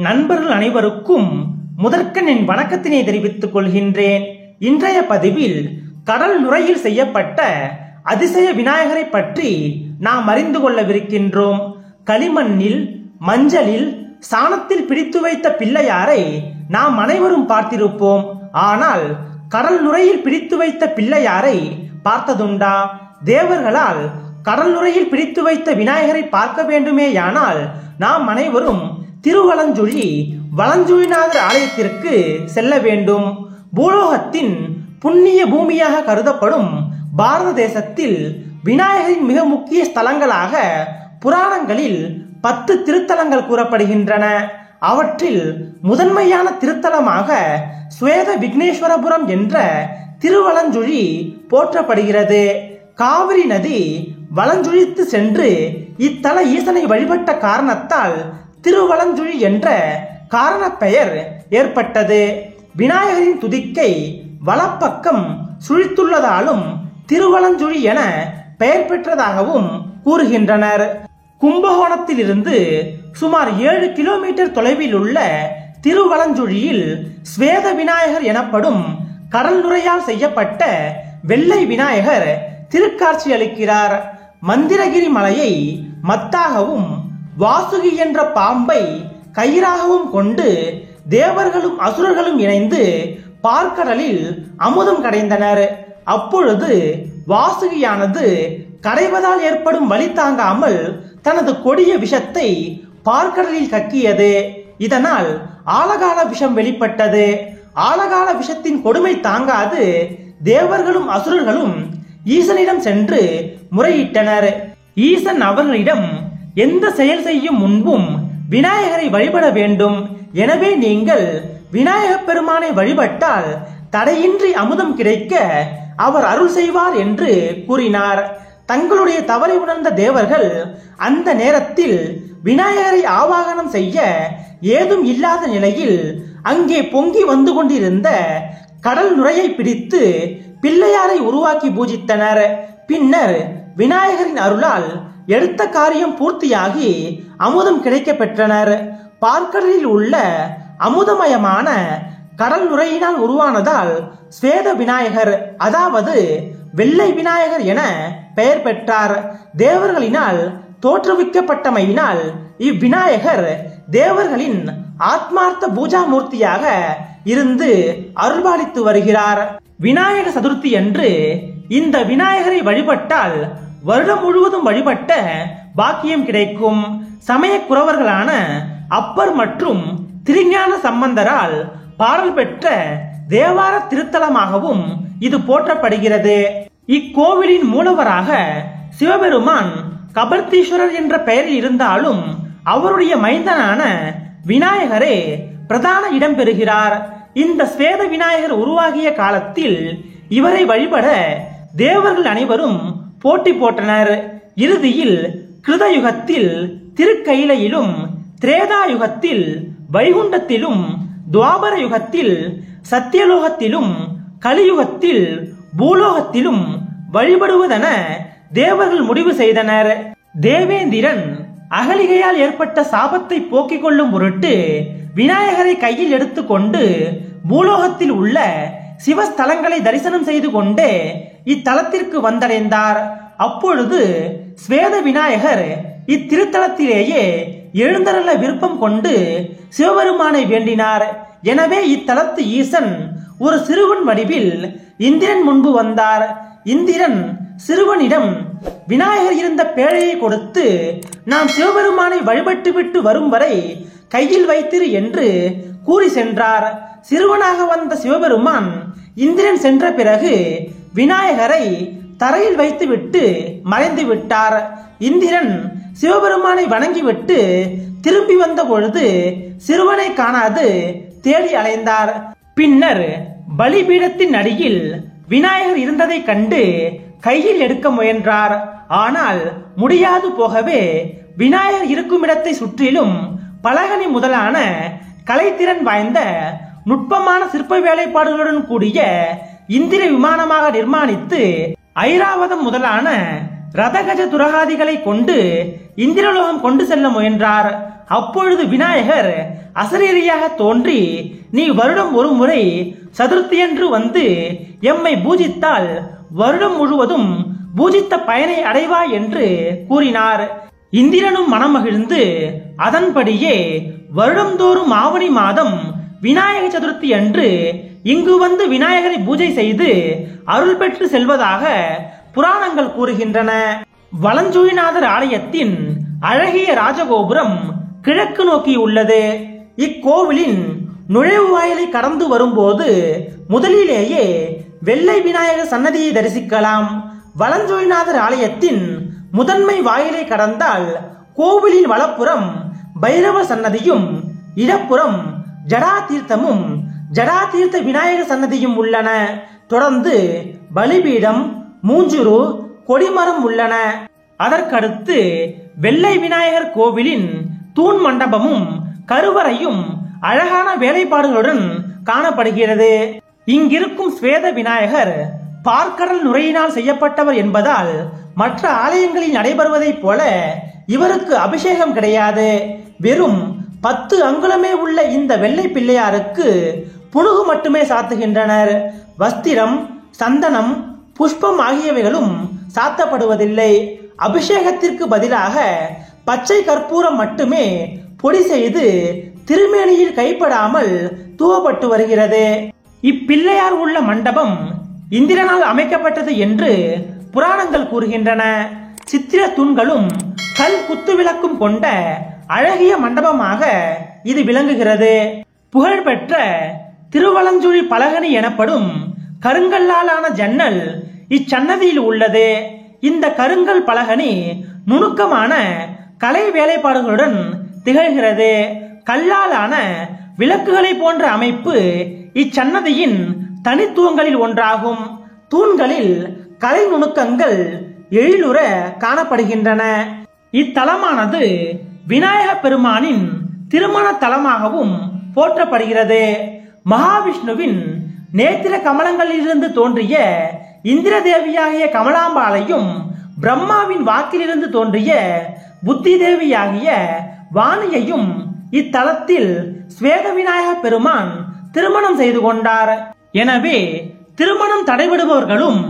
நண்பர்கள் அனைவருக்கும் முதற்கண் என் வணக்கத்தினை தெரிவித்துக் கொள்கின்றேன். இன்றைய பதிவில் கடல் நுரையில் செய்யப்பட்ட அதிசய விநாயகரை பற்றி நாம் அறிந்து கொள்ளவிருக்கின்றோம். களிமண்ணில், மஞ்சளில், சாணத்தில் பிடித்து வைத்த பிள்ளையாரை நாம் அனைவரும் பார்த்திருப்போம். ஆனால் கடல் நுரையில் பிடித்து வைத்த பிள்ளையாரை பார்த்ததுண்டா? தேவர்களால் கடல் நுரையில் பிடித்து வைத்த விநாயகரை பார்க்க வேண்டுமேயானால் நாம் அனைவரும் திருவலஞ்சுழி வலஞ்சுழிநாதர் ஆலயத்திற்கு செல்ல வேண்டும். பூலோகத்தின் புண்ணிய பூமியாக கருதப்படும் பாரத தேசத்தில் விநாயகரின் மிக முக்கிய ஸ்தலங்களாக புராணங்களில் 10 திருத்தலங்கள் கூறப்படுகின்றன. அவற்றில் முதன்மையான திருத்தலமாக ஸ்வேத விக்னேஸ்வரபுரம் என்ற திருவலஞ்சுழி போற்றப்படுகிறது. காவிரி நதி வலஞ்சுழித்து சென்று இத்தல ஈசனை வழிபட்ட காரணத்தால் திருவலஞ்சுழி என்ற காரண பெயர் ஏற்பட்டது. விநாயகரின் துதிக்கை வலப்பக்கம் சுழித்துள்ளதாலும் திருவலஞ்சுழி என பெயர் பெற்றதாகவும் கூறுகின்றனர். கும்பகோணத்திலிருந்து சுமார் 7 கிலோமீட்டர் தொலைவில் உள்ள திருவலஞ்சுழியில் ஸ்வேத விநாயகர் எனப்படும் கடல் நுரையால் செய்யப்பட்ட வெள்ளை விநாயகர் திருக்காட்சி அளிக்கிறார். மந்திரகிரி மலையை மத்தாகவும் வாசுகி என்ற பாம்பை கயிறாகவும் கொண்டு தேவர்களும் அசுரர்களும் இணைந்து பார்க்கடலில் அமுதம் கடைந்தனர். அப்பொழுது வாசுகியானது கடைவதால் ஏற்படும் வலி தாங்காமல் தனது கொடிய விஷத்தை பார்க்கடலில் கக்கியது. இதனால் ஆலகால விஷம் வெளிப்பட்டது. ஆலகால விஷத்தின் கொடுமை தாங்காது தேவர்களும் அசுரர்களும் ஈசனிடம் சென்று முறையிட்டனர். ஈசன் அவர்களிடம் எந்த செயல் செய்யும் முன்பும் விநாயகரை வழிபட வேண்டும். எனவே நீங்கள் விநாயகப் பெருமானை வழிபட்டால் தடையின்றி அமுதம் கிடைக்க அவர் அருள் செய்வார் என்று கூறினார். தங்களுடைய தவறை உணர்ந்த தேவர்கள் அந்த நேரத்தில் விநாயகரை ஆவாகனம் செய்ய ஏதும் இல்லாத நிலையில் அங்கே பொங்கி வந்து கொண்டிருந்த கடல் நுரையை பிடித்து பிள்ளையாரை உருவாக்கி பூஜித்தனர். பின்னர் விநாயகரின் அருளால் எடுத்த காரியம் பூர்த்தியாகி அமுதம் கிடைக்க பெற்றனர். பார்க்கடலில் உள்ள அமுதமயமான கடல் நுரையினால் உருவானதால் ஸ்வேத விநாயகர், அதாவது வெள்ளை விநாயகர் என பெயர் பெற்றார். தேவர்களினால் தோற்றுவிக்கப்பட்டமையினால் இவ்விநாயகர் தேவர்களின் ஆத்மார்த்த பூஜா மூர்த்தியாக இருந்து அருள்பாலித்து வருகிறார். விநாயக சதுர்த்தி அன்று இந்த விநாயகரை வழிபட்டால் வருடம் முழுவதும் வழிபட்ட பாக்கியம் கிடைக்கும். சமய குறவர்களான அப்பர் மற்றும் திருஞான சம்பந்தரால் பாடல் பெற்ற தேவார திருத்தலமாகவும் இது போற்றப்படுகிறது. இக்கோவிலின் மூலவராக சிவபெருமான் கபர்தீஸ்வரர் என்ற பெயரில் இருந்தாலும் அவருடைய மைந்தனான விநாயகரே பிரதான இடம் பெறுகிறார். இந்த ஸ்வேத விநாயகர் உருவாகிய காலத்தில் இவரை வழிபட தேவர்கள் அனைவரும் போட்டி போட்டனர். இறுதியில் கிருதயுகத்தில் திருக்கையிலையிலும், திரேதா யுகத்தில் வைகுண்டத்திலும், துவாபர யுகத்தில் சத்தியலோகத்திலும், கலியுகத்தில் பூலோகத்திலும் வழிபடுவதென தேவர்கள் முடிவு செய்தனர். தேவேந்திரன் அகலிகையால் ஏற்பட்ட சாபத்தை போக்கிக் கொள்ளும் பொருட்டு விநாயகரை கையில் எடுத்துக்கொண்டு பூலோகத்தில் உள்ள சிவஸ்தலங்களை தரிசனம் செய்து கொண்டே இத்தலத்திற்கு வந்தடைந்தார். அப்பொழுது ஸ்வேத விநாயகர் இத்திருத்தலத்திலேயே எழுந்தருள விருப்பம் கொண்டு சிவபெருமானை வேண்டினார். எனவே இத்தலத்து ஈசன் ஒரு சிறுவன் வடிவில் இந்திரன் முன்பு வந்தார். இந்திரன் சிறுவனிடம் விநாயகர் இருந்த பேழையை கொடுத்து, நாம் சிவபெருமானை வழிபட்டு விட்டு வரும் வரை கையில் வைத்திரு என்று கூறி சென்றார். சிறுவனாக வந்த சிவபெருமான் இந்திரன் சென்ற பிறகு விநாயகரை தரையில் வைத்துவிட்டு மறைந்து விட்டார். இந்திரன் சிவபெருமானை வணங்கிவிட்டு திரும்பி வந்த பொழுது சிறுவனை காணாது தேடி அலைந்தார். பின்னர் பலிபீடத்தின் அடியில் விநாயகர் இருந்ததை கண்டு கையில் எடுக்க முயன்றார். ஆனால் முடியாது போகவே விநாயகர் இருக்கும் இடத்தை சுற்றிலும் பலகனி முதலான கலைத்திறன் வாய்ந்த நுட்பமான சிற்ப வேலைப்பாடுகளுடன் கூடிய இந்திர விமானமாக நிர்மாணித்து ஐராவதம் முதலான ரதகஜ துரகாதிகளை கொண்டு இந்திரலோகம் கொண்டு செல்ல முயன்றார். அப்பொழுது விநாயகர் அசரீரியாக தோன்றி, நீ வருடம் ஒரு முறை சதுர்த்தியன்று வந்து எம்மை பூஜித்தால் வருடம் முழுவதும் பூஜித்த பயனை அடைவாய் என்று கூறினார். இந்திரனும் மனமகிழ்ந்து அதன்படியே வருடந்தோறும் ஆவணி மாதம் விநாயக சதுர்த்தி அன்று இங்கு வந்து விநாயகரை பூஜை செய்து அருள் பெற்று செல்வதாக புராணங்கள் கூறுகின்றன. வலஞ்சுழிநாதர் ஆலயத்தின் அழகிய ராஜகோபுரம் கிழக்கு நோக்கி உள்ளது. இக்கோவிலின் நுழைவு வாயிலை கடந்து வரும்போது முதலிலேயே வெள்ளை விநாயகர் சன்னதியை தரிசிக்கலாம். வலஞ்சுழிநாதர் ஆலயத்தின் முதன்மை வாயிலை கடந்தால் கோவிலின் வலப்புறம் பைரவ சன்னதியும் இடப்புறம் ஜடாதீர்த்தமும் ஜடாதீர்த்த விநாயகர் சன்னதியும் உள்ளன. தொடர்ந்து பலிபீடம், மூஞ்சுரு, கொடிமரம் உள்ளன. அதற்கடுத்து வெள்ளை விநாயகர் கோவிலின் தூண் மண்டபமும் கருவறையும் அழகான வேலைப்பாடுகளுடன் காணப்படுகிறது. இங்கிருக்கும் ஸ்வேத விநாயகர் பார்க்கடல் நுரையினால் செய்யப்பட்டவர் என்பதால் மற்ற ஆலயங்களில் நடைபெறுவதைப் போல இவருக்கு அபிஷேகம் கிடையாது. வெறும் 10 அங்குலமே உள்ள இந்த வெள்ளை பிள்ளையாருக்கு புனுகு மட்டுமே சாத்துகின்றனர். வஸ்திரம், சந்தனம், புஷ்பம் ஆகியவைகளும் சாத்தப்படுவதில்லை. அபிஷேகத்திற்கு பதிலாக பச்சை கற்பூரம் மட்டுமே பொடி செய்து திருமேனியில் கைப்படாமல் தூவப்பட்டு வருகிறது. இப்பிள்ளையார் உள்ள மண்டபம் இந்திரனால் அமைக்கப்பட்டது என்று புராணங்கள் கூறுகின்றன. சித்திர தூண்களும் கல் குத்து விளக்கும் கொண்ட அழகிய மண்டபமாக இது விளங்குகிறது. புகழ்பெற்ற திருவலஞ்சுழி பலகனி எனப்படும் கருங்கல்லாலான ஜன்னல் இச்சன்னதியில் உள்ளது. இந்த கருங்கல் பலகனி நுணுக்கமான கலை வேலைப்பாடுகளுடன் திகழ்கிறது. கல்லாலான விளக்குகளை போன்ற அமைப்பு இச்சன்னதியின் தனித்துவங்களில் ஒன்றாகும். தூண்களில் கலை நுணுக்கங்கள் எழிலுற காணப்படுகின்றன. இத்தலமானது விநாயக பெருமானின் திருமண தலமாகவும் போற்றப்படுகிறது. மகாவிஷ்ணுவின் நேத்திர கமலங்களிலிருந்து தோன்றிய இந்திர தேவியாகிய கமலாம்பாளையும் பிரம்மாவின் வாக்கிலிருந்து தோன்றிய புத்தி தேவியாகிய வாணியையும் இத்தலத்தில் ஸ்வேத விநாயக பெருமான் திருமணம் செய்து கொண்டார். எனவே திருமணம் தடைபடுபவர்களும்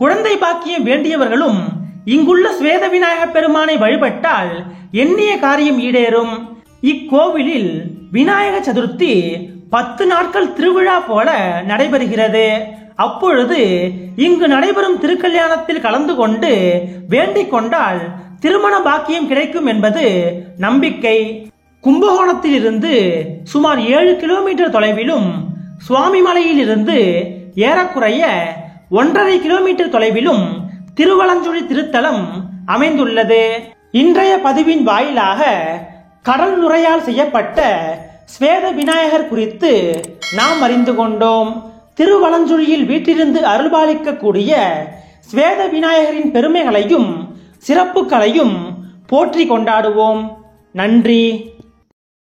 குழந்தை பாக்கியம் வேண்டியவர்களும் இங்குள்ள ஸ்வேத விநாயக பெருமானை வழிபட்டால் எண்ணிய காரியம் ஈடேறும். இக்கோவிலில் விநாயக சதுர்த்தி 10 நாட்கள் திருவிழா போல நடைபெறுகிறது. அப்பொழுது இங்கு நடைபெறும் திருக்கல்யாணத்தில் கலந்து கொண்டு வேண்டிக் கொண்டால் திருமண பாக்கியம் கிடைக்கும் என்பது நம்பிக்கை. கும்பகோணத்தில் இருந்து சுமார் 7 கிலோமீட்டர் தொலைவிலும், சுவாமிமலையில் இருந்து ஏறக்குறைய 1.5 கிலோமீட்டர் தொலைவிலும் திருவலஞ்சுழி திருத்தலம் அமைந்துள்ளது. இன்றைய பதிவின் வாயிலாக கடல் நுரையால் செய்யப்பட்ட ஸ்வேத விநாயகர் குறித்து நாம் அறிந்து கொண்டோம். திருவலஞ்சுழியில் வீட்டிலிருந்து அருள்பாலிக்கக்கூடிய ஸ்வேத விநாயகரின் பெருமைகளையும் சிறப்புகளையும் போற்றி கொண்டாடுவோம். நன்றி.